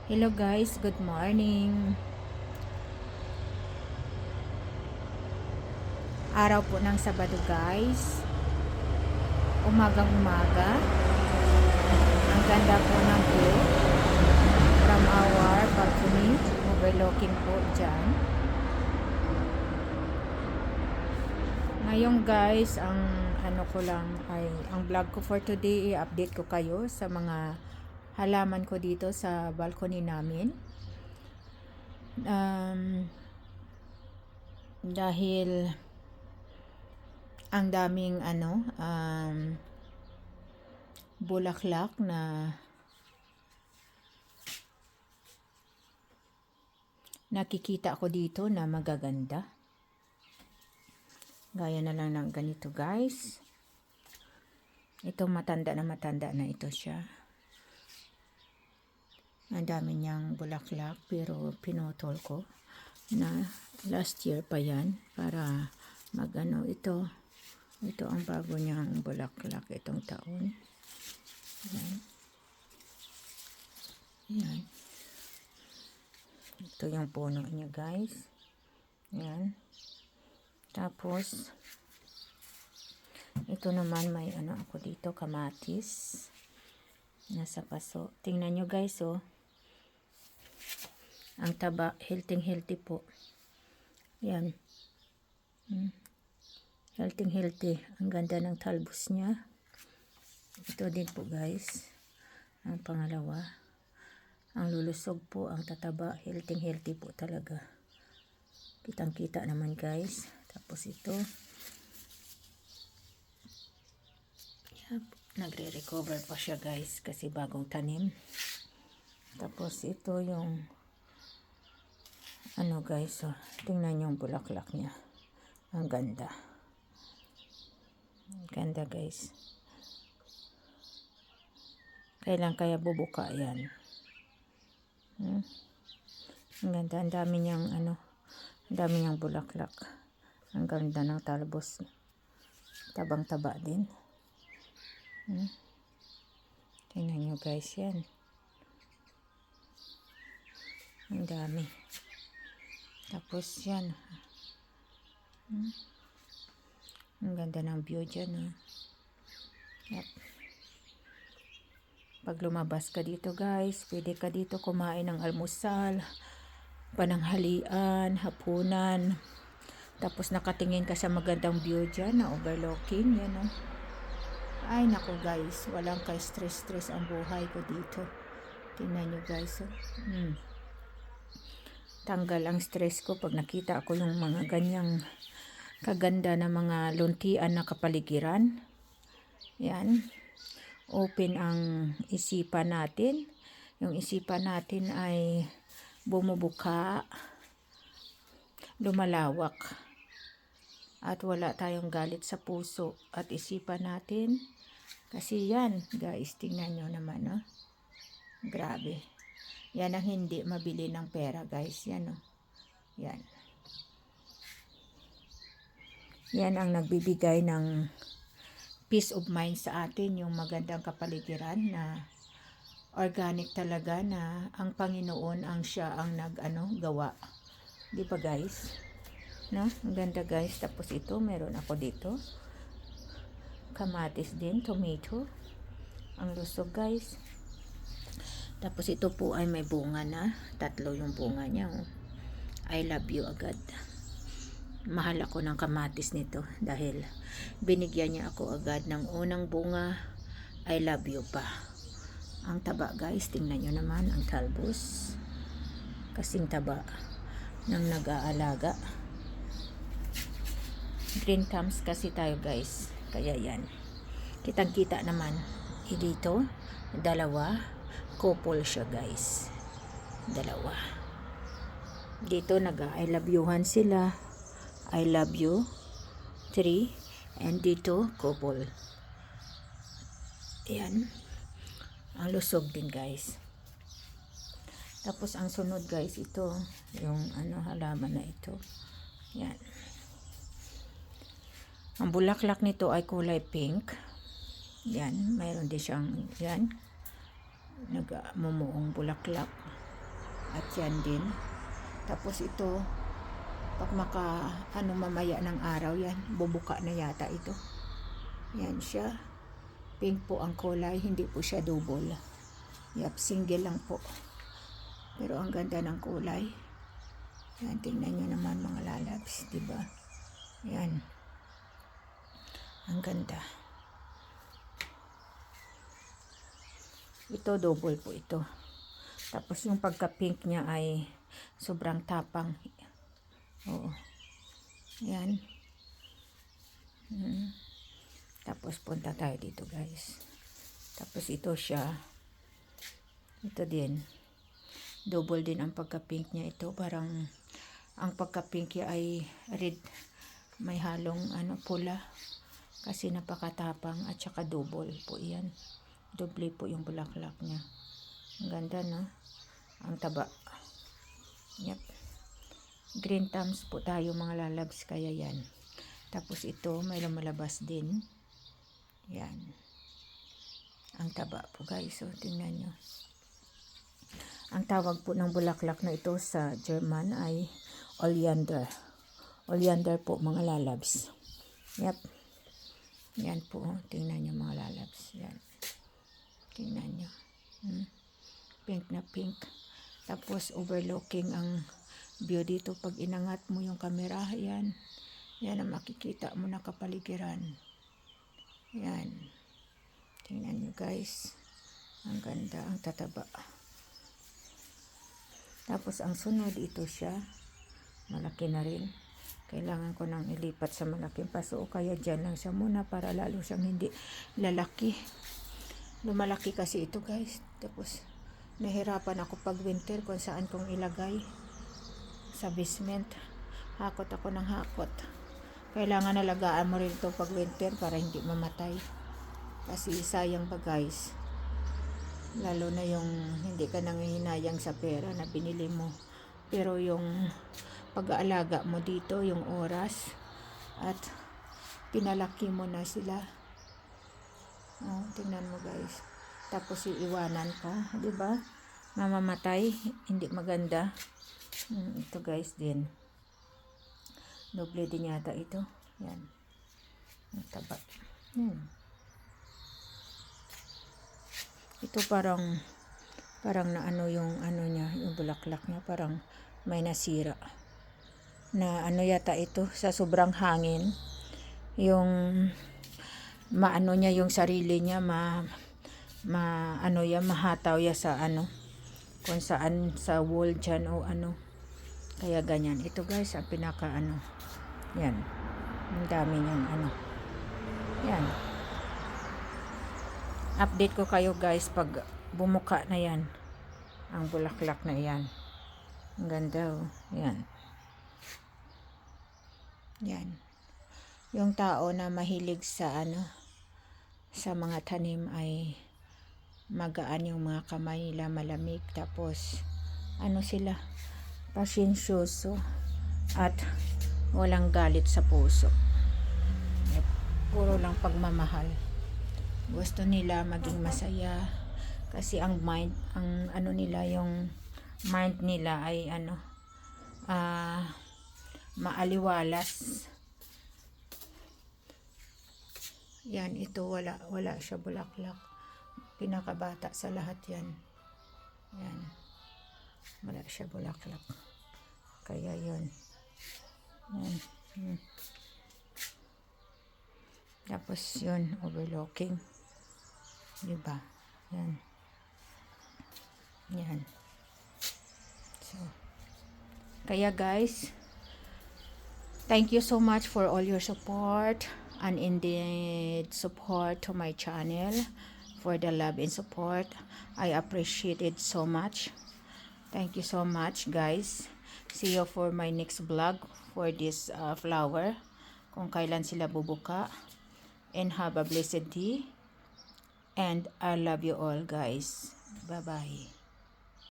Hello guys, good morning. Araw po ng Sabado guys. Umagang umaga. Ang ganda po ng view from our balcony. Overlooking po dyan. Ngayon guys, ang vlog ko for today, i-update ko kayo sa mga halaman ko dito sa balcony namin. Dahil ang daming bulaklak na nakikita ko dito na magaganda. Gaya na lang ng ganito guys. Ito matanda na ito siya. Ang dami niyang bulaklak pero pinutol ko na last year pa yan para ito ang bago niyang bulaklak itong taon. Yan. Ito yung puno niya guys. Yan. Tapos ito naman may ako dito, kamatis nasa paso. Tingnan nyo guys ang taba, healthy po. Yan. Healthy. Ang ganda ng talbos niya. Ito din po guys. Ang pangalawa. Ang lulusog po, ang tataba. Healthy po talaga. Kitang-kita naman guys. Tapos ito. Nagre-recover pa siya guys kasi bagong tanim. Tapos ito yung guys, tingnan yung bulaklak niya. Ang ganda. Ganda guys. Kailan kaya bubuka yan? Ang ganda. Ang dami niyang bulaklak. Ang ganda ng talbos. Tabang-taba din. Tingnan nyo guys yan. Ang dami. Tapos yan. Ang ganda ng view dyan. Yep. Pag lumabas ka dito guys, pwede ka dito kumain ng almusal, pananghalian, hapunan. Tapos nakatingin ka sa magandang view dyan na overlooking. Yan Ay nako guys, walang ka-stress ang buhay ko dito. Tingnan nyo guys. Tanggal ang stress ko pag nakita ko yung mga ganyang kaganda na mga luntian na kapaligiran. Yan. Open ang isipan natin. Yung isipan natin ay bumubuka, lumalawak. At wala tayong galit sa puso at isipan natin. Kasi yan, guys, tingnan nyo naman, Grabe. Yan ang hindi mabili ng pera, guys. Yan, Yan. Yan ang nagbibigay ng peace of mind sa atin, yung magandang kapaligiran na organic talaga na ang Panginoon ang siya ang gawa. Di ba, guys? No? Ang ganda, guys. Tapos ito, meron ako dito. Kamatis din, tomato. Ang lusog, guys. Tapos ito po ay may bunga na. 3 yung bunga niya. I love you agad. Mahal ako ng kamatis nito dahil binigyan niya ako agad ng unang bunga. I love you pa. Ang taba guys, tingnan nyo naman ang talbos. Kasing taba ng nag-aalaga. Green thumbs kasi tayo guys. Kaya yan. Kitang-kita naman. Dito, 2. Couple siya guys. 2. Dito I love youhan sila. I love you. 3. And dito couple. Yan. Ang lusog din guys. Tapos ang sunod guys, ito yung halaman na ito. Yan. Ang bulaklak nito ay kulay pink. Yan, mayroon din siyang yan nagmumuong bulaklak. At yan din. Tapos ito, pag mamaya ng araw yan, bubuka na yata ito. Yan siya. Pink po ang kulay, hindi po siya double. Yep, single lang po. Pero ang ganda ng kulay. Yan, tingnan nyo naman mga lalabs, diba? Yan. Ang ganda. Ito, double po ito. Tapos yung pagka-pink niya ay sobrang tapang. Oo. Yan. Tapos punta tayo dito, guys. Tapos ito siya. Ito din. Double din ang pagka-pink niya. Ito parang ang pagka-pink niya ay red. May halong pula. Kasi napakatapang at saka double po yan. Doble po yung bulaklak niya. Ang ganda, no? Ang taba. Yep. Green thumbs po tayo mga lalabs, kaya yan. Tapos ito, may lumalabas din. Yan. Ang taba po, guys. So, tingnan nyo. Ang tawag po ng bulaklak na ito sa German ay oleander. Oleander po mga lalabs. Yep. Yan po. Tingnan nyo mga lalabs. Yan. Tingnan nyo. Pink na pink. Tapos overlooking ang view dito. Pag inangat mo yung camera, yan. Yan ang makikita mo na kapaligiran. Yan. Tingnan nyo, guys. Ang ganda, ang tataba. Tapos ang sunod, ito siya. Malaki na rin. Kailangan ko nang ilipat sa malaking paso. O kaya dyan lang siya muna para lalo siyang hindi lalaki. Lumalaki kasi ito, guys. Tapos nahirapan ako pag winter kung saan kong ilagay sa basement. Hakot ako ng hakot. Kailangan nalagaan mo rin ito pag winter para hindi mamatay. Kasi sayang ba, guys? Lalo na yung hindi ka nanghihinayang sa pera na binili mo. Pero yung pag-aalaga mo dito, yung oras at pinalaki mo na sila. Oh, tingnan mo, guys. Tapos iiwanan ka, 'di ba? Mamamatay, hindi maganda. Ito, guys, din. Doble din yata ito. Yan. Ang taba. Ito parang na yung niya, yung bulaklak niya parang may nasira. Na yata ito sa sobrang hangin. Yung maano niya yung sarili niya, mahataw ya sa kung saan sa wall dyan o kaya ganyan. Ito, guys, ang pinaka yan, ang dami niyang yan. Update ko kayo, guys, pag bumuka na yan ang bulaklak na yan. Ang ganda, oh. Yan. Yan. Yung tao na mahilig sa sa mga tanim ay magaan yung mga kamay nila, malamig, tapos sila pasensyoso at walang galit sa puso. Puro lang pagmamahal. Gusto nila maging masaya kasi ang mind, nila, yung mind nila ay maaliwalas. Yan, ito wala siya bulaklak. Pinakabata sa lahat yan. Yan. Wala siya bulaklak. Kaya yun. Yan. Tapos yun, overlooking. Diba? Yan. Yan. So, kaya, guys, thank you so much for all your support and indeed support to my channel, for the love and support. I appreciate it so much. Thank you so much, guys. See you for my next vlog for this flower, kung kailan sila bubuka. And have a blessed day. And I love you all, guys. Bye-bye.